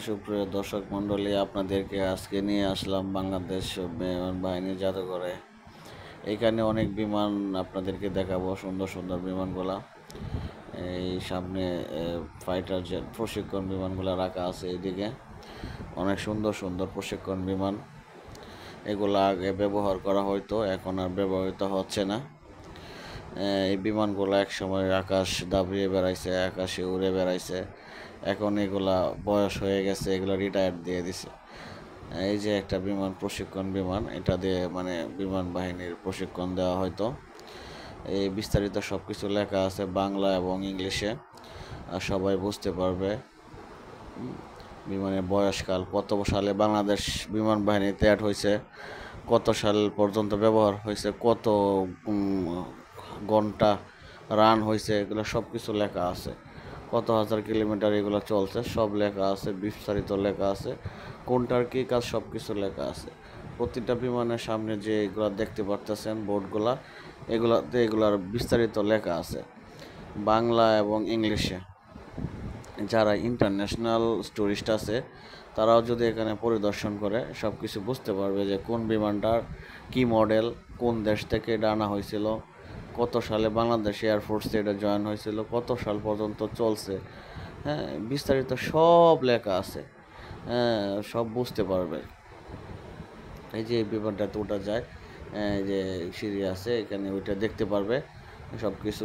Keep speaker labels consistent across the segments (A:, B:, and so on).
A: সুপ্রিয় দর্শক মণ্ডলী, আপনাদেরকে আজকে নিয়ে আসলাম বাংলাদেশ বিমান বাহিনীর জাদুঘরে। এইখানে অনেক বিমান আপনাদেরকে দেখাবো, সুন্দর সুন্দর বিমানগুলা। এই সামনে ফাইটার জেট প্রশিক্ষণ বিমানগুলো রাখা আছে। এইদিকে অনেক সুন্দর সুন্দর প্রশিক্ষণ বিমান। এগুলো আগে ব্যবহার করা হয়তো, এখন আর ব্যবহৃত হচ্ছে না। এই বিমানগুলো এক সময় আকাশ দাবিয়ে বেড়াইছে, আকাশে উড়ে বেড়াইছে। এখন এগুলা বয়স হয়ে গেছে, এগুলো রিটায়ার দিয়ে দিছে। এই যে একটা বিমান প্রশিক্ষণ বিমান, এটা দিয়ে মানে বিমান বাহিনীর প্রশিক্ষণ দেওয়া হয়তো। এই বিস্তারিত সব কিছু লেখা আছে বাংলা এবং ইংলিশে, আর সবাই বুঝতে পারবে। বিমানের বয়সকাল, কত সালে বাংলাদেশ বিমান বাহিনীতে অ্যাড হয়েছে, কত সাল পর্যন্ত ব্যবহার হয়েছে, কত ঘন্টা রান হয়েছে, এগুলো সব কিছু লেখা আছে। কত হাজার কিলোমিটার এগুলো চলছে সব লেখা আছে, বিস্তারিত লেখা আছে, কোনটার কী কাজ সব কিছু লেখা আছে। প্রতিটা বিমানের সামনে যে এগুলো দেখতে পারতেছেন বোর্ডগুলা, এগুলাতে এগুলার বিস্তারিত লেখা আছে বাংলা এবং ইংলিশে। যারা ইন্টারন্যাশনাল টুরিস্ট আছে তারাও যদি এখানে পরিদর্শন করে সব কিছু বুঝতে পারবে যে কোন বিমানটার কি মডেল, কোন দেশ থেকে এটা আনা হয়েছিল, কত সালে বাংলাদেশ এয়ারফোর্সে এটা জয়েন হয়েছিল, কত সাল পর্যন্ত চলছে। হ্যাঁ, বিস্তারিত সব লেখা আছে। হ্যাঁ, সব বুঝতে পারবে। এই যে এই বিমানটাতে ওঠা যায়, এই যে সিঁড়ি আছে এখানে, ওইটা দেখতে পারবে, সব কিছু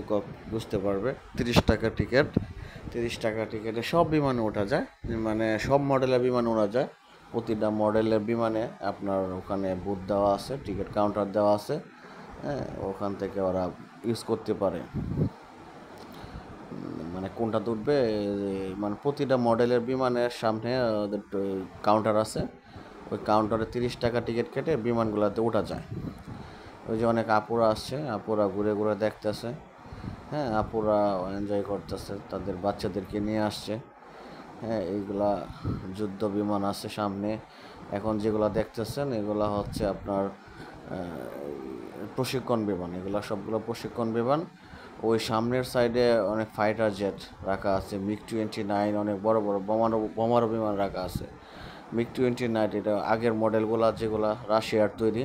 A: বুঝতে পারবে। 30 টাকা টিকিট, 30 টাকা টিকিটে সব বিমানে ওঠা যায়, মানে সব মডেলের বিমানে ওঠা যায়। প্রতিটা মডেলের বিমানে আপনার ওখানে বুথ দেওয়া আছে, টিকিট কাউন্টার দেওয়া আছে। হ্যাঁ, ওখান থেকে ওরা ইউজ করতে পারে। মানে কোনটা উঠবে, মানে প্রতিটা মডেলের বিমানের সামনে ওদের কাউন্টার আছে। ওই কাউন্টারে 30 টাকা টিকিট কেটে বিমানগুলোতে ওঠা যায়। ওই যে অনেক আপুরা আসছে, আপুরা ঘুরে ঘুরে দেখতেছে। হ্যাঁ, আপুরা এনজয় করতেছে, তাদের বাচ্চাদেরকে নিয়ে আসছে। হ্যাঁ, এইগুলা যুদ্ধ বিমান আছে সামনে। এখন যেগুলো দেখতেছেন এগুলা হচ্ছে আপনার প্রশিক্ষণ বিমান, এগুলো সবগুলো প্রশিক্ষণ বিমান। ওই সামনের সাইডে অনেক ফাইটার জেট রাখা আছে, MiG-29, অনেক বড় বড় বোমারু বিমান রাখা আছে। MiG-29 এটা আগের মডেলগুলো, যেগুলো রাশিয়ার তৈরি,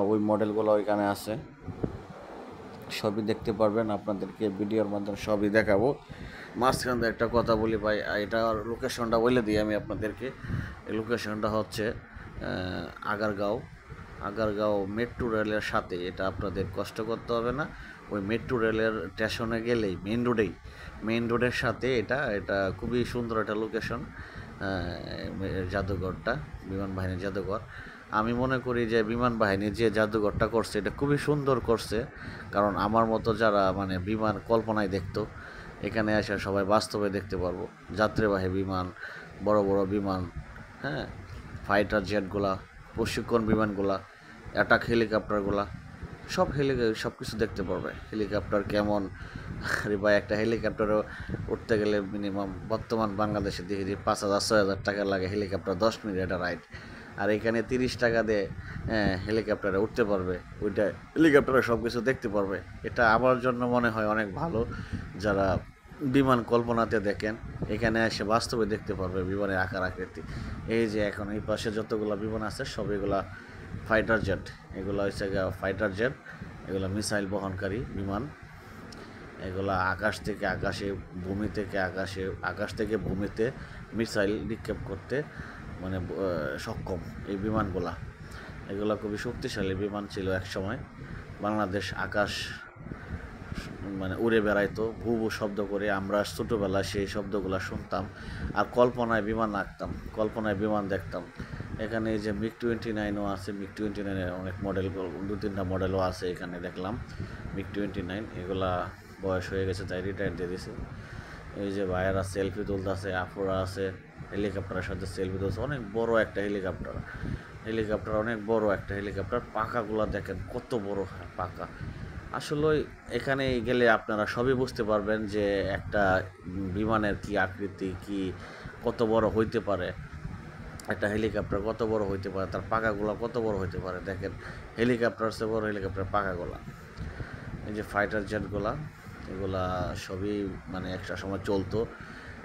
A: ওই মডেলগুলো ওইখানে আছে। সবই দেখতে পারবেন, আপনাদেরকে ভিডিওর মাধ্যমে সবই দেখাবো। মাঝখান দিয়ে একটা কথা বলি ভাই, এটা লোকেশনটা বলে দিই আমি আপনাদেরকে। এই লোকেশনটা হচ্ছে আগারগাঁও মেট্রো রেলের সাথে। এটা আপনাদের কষ্ট করতে হবে না, ওই মেট্রো রেলের স্টেশনে গেলেই মেইন রোডের সাথে এটা এটা খুবই সুন্দর একটা লোকেশন। জাদুঘরটা বিমান বাহিনীর জাদুঘর। আমি মনে করি যে বিমান বাহিনী যে জাদুঘরটা করছে এটা খুবই সুন্দর করছে, কারণ আমার মতো যারা মানে বিমান কল্পনায় দেখতো, এখানে এসে সবাই বাস্তবে দেখতে পারবো। যাত্রীবাহী বিমান, বড় বড় বিমান, হ্যাঁ, ফাইটার জেটগুলা, প্রশিক্ষণ বিমানগুলা, অ্যাটাক হেলিকপ্টারগুলা, সব কিছু দেখতে পারবে। হেলিকপ্টার কেমন, আরে ভাই, একটা হেলিকপ্টারও উঠতে গেলে মিনিমাম বর্তমান বাংলাদেশে দেখি যে 5,000-6,000 টাকা লাগে হেলিকপ্টার 10 মিনিট একটা রাইড। আর এখানে 30 টাকা দিয়ে হেলিকপ্টারে উঠতে পারবে, ওইটা হেলিকপ্টারে সব কিছু দেখতে পারবে। এটা আমার জন্য মনে হয় অনেক ভালো। যারা বিমান কল্পনাতে দেখেন, এখানে এসে বাস্তবে দেখতে পারবে বিমানের আকার আকৃতি। এই যে এখন এই পাশে যতগুলো বিমান আছে সব এগুলা ফাইটার জেট, এগুলো হচ্ছে ফাইটার জেট, এগুলো মিসাইল বহনকারী বিমান। এগুলা আকাশ থেকে আকাশে, ভূমি থেকে আকাশে, আকাশ থেকে ভূমিতে মিসাইল নিক্ষেপ করতে মানে সক্ষম এই বিমানগুলা। এগুলো খুবই শক্তিশালী বিমান ছিল এক সময়। বাংলাদেশ আকাশ মানে উড়ে বেড়াইতো ভূ ভূ শব্দ করে, আমরা ছোটোবেলায় সেই শব্দগুলো শুনতাম আর কল্পনায় বিমান আঁকতাম, কল্পনায় বিমান দেখতাম। এখানে এই যে MiG-29ও আছে, MiG-29-এর অনেক মডেল, 2-3টা মডেলও আছে এখানে দেখলাম। MiG-29 এগুলা বয়স হয়ে গেছে তাই রিটায়ার দিয়ে দিছে। এই যে ভাইয়েরা সেলফি তুলতেছে, আপুরা আছে হেলিকপ্টারের সাথে সেলফি তুলছে। অনেক বড় একটা হেলিকপ্টার অনেক বড় একটা হেলিকপ্টার। পাখাগুলো দেখেন কত বড় পাখা। আসলে এখানে গেলে আপনারা সবই বুঝতে পারবেন যে একটা বিমানের কি আকৃতি, কি কত বড় হইতে পারে, একটা হেলিকপ্টার কত বড় হইতে পারে, তার পাখাগুলো কত বড় হইতে পারে। দেখেন হেলিকপ্টার সে বড় হেলিকপ্টার পাখাগুলা। এই যে ফাইটার জেটগুলা, এগুলা সবই মানে একটা সময় চলতো,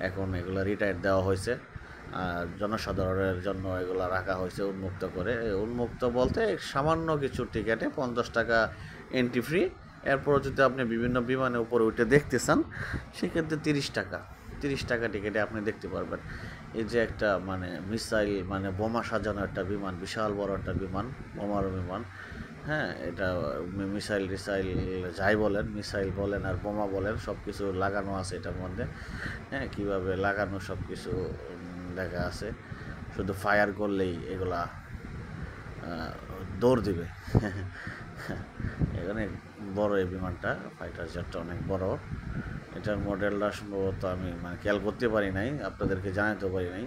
A: এখন এগুলা রিটায়ার দেওয়া হয়েছে। জনসাধারণের জন্য এগুলো রাখা হয়েছে উন্মুক্ত করে। উন্মুক্ত বলতে সামান্য কিছু টিকেটে 50 টাকা এন্ট্রি ফ্রি। এরপরও যদি আপনি বিভিন্ন বিমানের উপরে উঠে দেখতে চান সেক্ষেত্রে 30 টাকা টিকেটে আপনি দেখতে পারবেন। এই যে একটা মানে মিসাইল মানে বোমা সাজানো একটা বিমান, বিশাল বড় একটা বিমান, বোমার বিমান। হ্যাঁ, এটা মিসাইল টিসাইল যাই বলেন, মিসাইল বলেন আর বোমা বলেন, সব কিছু লাগানো আছে এটার মধ্যে। হ্যাঁ, কীভাবে লাগানো সব কিছু দেখা আছে। শুধু ফায়ার করলেই এগুলা দৌড় দিবে। অনেক বড় এই বিমানটা, ফাইটার জেটটা অনেক বড়। এটার মডেলটা সম্ভবত আমি মানে খেয়াল করতে পারি নাই, আপনাদেরকে জানাতে পারি নাই।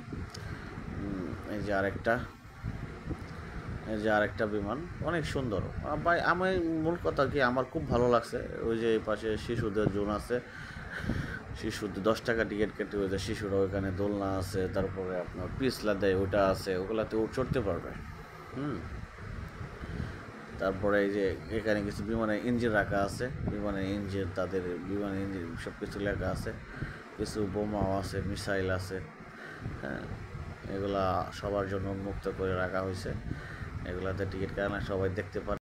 A: এই যে আরেকটা বিমান, অনেক সুন্দর ভাই। আমি মূল কথা কি, আমার খুব ভালো লাগছে। ওই যে এই পাশে শিশুদের জোন আছে, শিশুদের 10 টাকা টিকিট কেটে ওই যে শিশুরা ওইখানে দোলনা আছে, তারপরে আপনার পিছলা দেয় ওটা আছে, ওগুলাতে চড়তে পারবে। তারপরে এই যে এখানে কিছু বিমানের ইঞ্জিন রাখা আছে, বিমানের ইঞ্জিন, তাদের বিমানের ইঞ্জিন সব কিছু লেখা আছে। কিছু বোমাও আছে, মিসাইল আছে। হ্যাঁ, এগুলা সবার জন্য উন্মুক্ত করে রাখা হয়েছে। এগুলাতে টিকিট কাটলে সবাই দেখতে পারে।